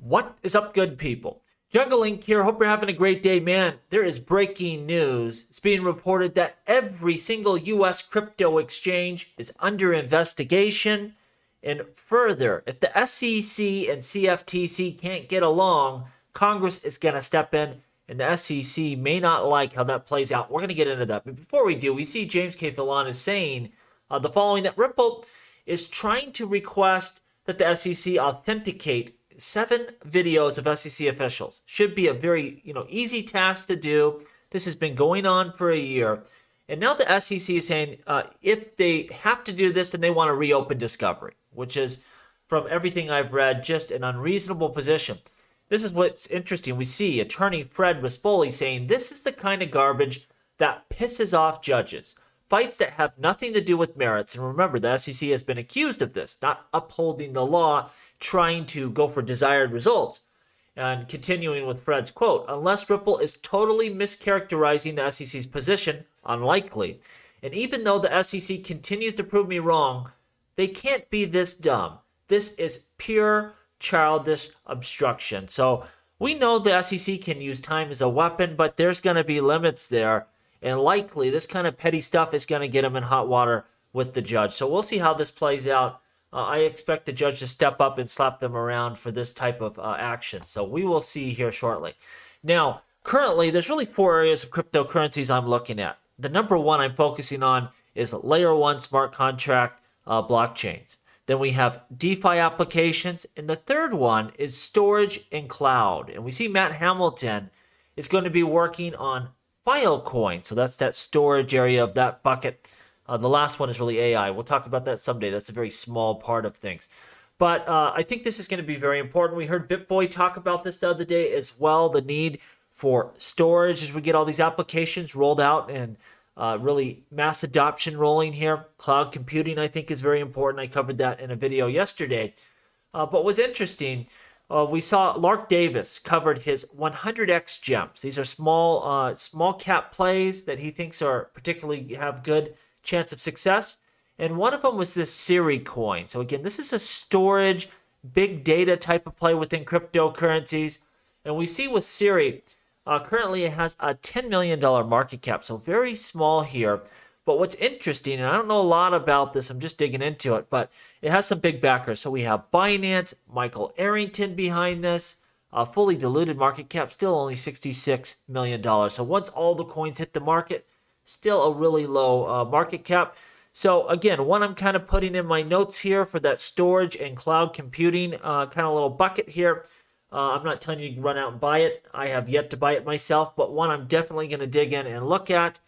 What is up, good people? Jungle Link here. Hope you're having a great day, man. There is breaking news. It's being reported that every single U.S. crypto exchange is under investigation. And further, if the SEC and CFTC can't get along, Congress is going to step in, and the SEC may not like how that plays out. We're going to get into that. But before we do, we see James K. Fillon is saying the following, that Ripple is trying to request that the SEC authenticate 7 videos of SEC officials. Should be a very easy task to do. This has been going on for a year. And now the SEC is saying if they have to do this, then they want to reopen discovery, which is, from everything I've read, just an unreasonable position. This is what's interesting. We see attorney Fred Rispoli saying this is the kind of garbage that pisses off judges. Fights that have nothing to do with merits. And remember, the SEC has been accused of this, not upholding the law, trying to go for desired results. And continuing with Fred's quote, unless Ripple is totally mischaracterizing the SEC's position, unlikely. And even though the SEC continues to prove me wrong, they can't be this dumb. This is pure childish obstruction. So we know the SEC can use time as a weapon, but there's going to be limits there. And likely this kind of petty stuff is going to get them in hot water with the judge. So we'll see how this plays out. I expect the judge to step up and slap them around for this type of action. So we will see here shortly. Now, currently, there's really 4 areas of cryptocurrencies I'm looking at. The number one I'm focusing on is layer 1 smart contract blockchains. Then we have DeFi applications. And the third one is storage and cloud. And we see Matt Hamilton is going to be working on Filecoin. So that's that storage area of that bucket. The last one is really AI. We'll talk about that someday. That's a very small part of things. But I think this is going to be very important. We heard BitBoy talk about this the other day as well, the need for storage as we get all these applications rolled out and really mass adoption rolling here. Cloud computing, I think, is very important. I covered that in a video yesterday. But what's interesting, we saw Lark Davis covered his 100x gems. These are small cap plays that he thinks are particularly have good chance of success. And one of them was this Siri coin. So again, this is a storage, big data type of play within cryptocurrencies. And we see with Siri, currently it has a $10 million market cap. So very small here. But what's interesting, and I don't know a lot about this, I'm just digging into it, but it has some big backers. So we have Binance, Michael Arrington behind this. Fully diluted market cap, still only $66 million. So once all the coins hit the market, still a really low market cap. So again, one I'm kind of putting in my notes here for that storage and cloud computing kind of little bucket here. I'm not telling you to run out and buy it. I have yet to buy it myself, but one I'm definitely going to dig in and look at.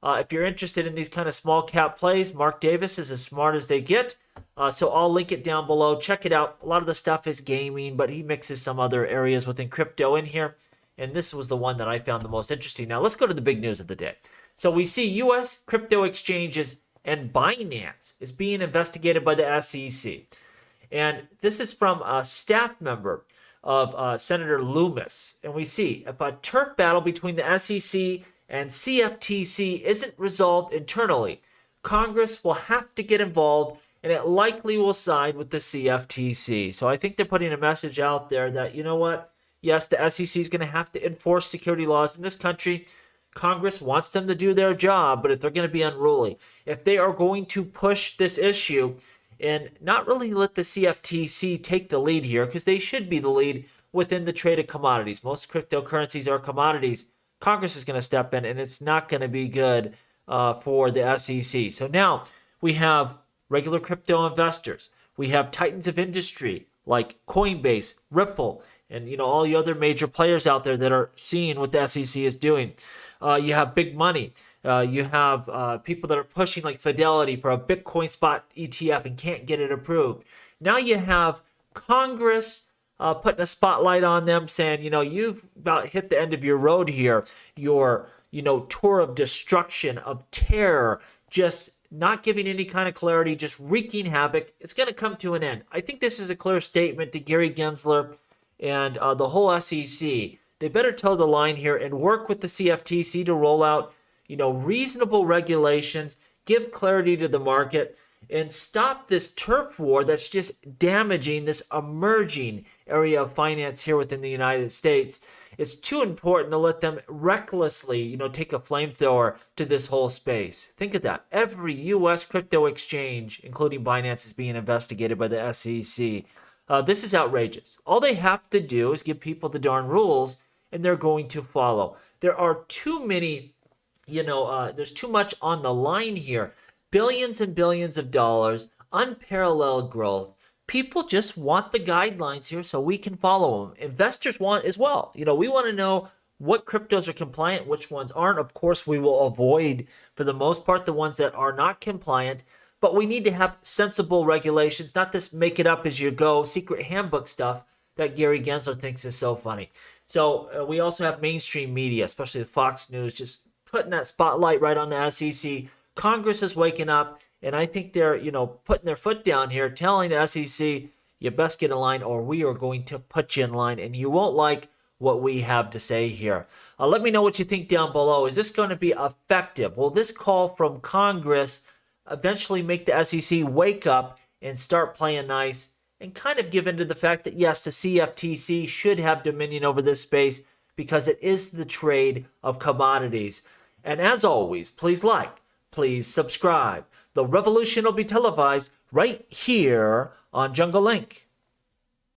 If you're interested in these kind of small cap plays, Mark Davis is as smart as they get. So I'll link it down below. Check it out. A lot of the stuff is gaming, but he mixes some other areas within crypto in here. And this was the one that I found the most interesting. Now let's go to the big news of the day. So we see U.S. crypto exchanges and Binance is being investigated by the SEC. And this is from a staff member of Senator Loomis. And we see if a turf battle between the SEC and CFTC isn't resolved internally, Congress will have to get involved, and it likely will side with the CFTC. So I think they're putting a message out there that, you know what? Yes, the SEC is going to have to enforce security laws in this country. Congress wants them to do their job, but if they're going to be unruly, if they are going to push this issue and not really let the CFTC take the lead here, because they should be the lead within the trade of commodities. Most cryptocurrencies are commodities. Congress is going to step in, and it's not going to be good for the SEC. So now we have regular crypto investors. We have titans of industry like Coinbase, Ripple, and all the other major players out there that are seeing what the SEC is doing. You have big money. You have people that are pushing like Fidelity for a Bitcoin spot ETF and can't get it approved. Now you have Congress putting a spotlight on them saying, you've about hit the end of your road here. Your, tour of destruction, of terror, just not giving any kind of clarity, just wreaking havoc. It's going to come to an end. I think this is a clear statement to Gary Gensler and the whole SEC. They better toe the line here and work with the CFTC to roll out, reasonable regulations, give clarity to the market, and stop this turf war that's just damaging this emerging area of finance here within the United States. It's too important to let them recklessly, take a flamethrower to this whole space. Think of that. Every U.S. crypto exchange, including Binance, is being investigated by the SEC. This is outrageous. All they have to do is give people the darn rules, and they're going to follow. There are too many, there's too much on the line here. Billions and billions of dollars, unparalleled growth. People just want the guidelines here so we can follow them. Investors want as well. We want to know what cryptos are compliant, which ones aren't. Of course, we will avoid, for the most part, the ones that are not compliant. But we need to have sensible regulations, not this make it up as you go secret handbook stuff that Gary Gensler thinks is so funny. So we also have mainstream media, especially Fox News, just putting that spotlight right on the SEC. Congress is waking up, and I think they're, putting their foot down here, telling the SEC, you best get in line or we are going to put you in line, and you won't like what we have to say here. Let me know what you think down below. Is this going to be effective? Will this call from Congress eventually make the SEC wake up and start playing nice and kind of give in to the fact that, yes, the CFTC should have dominion over this space because it is the trade of commodities. And as always, please like, please subscribe. The revolution will be televised right here on Jungle Link.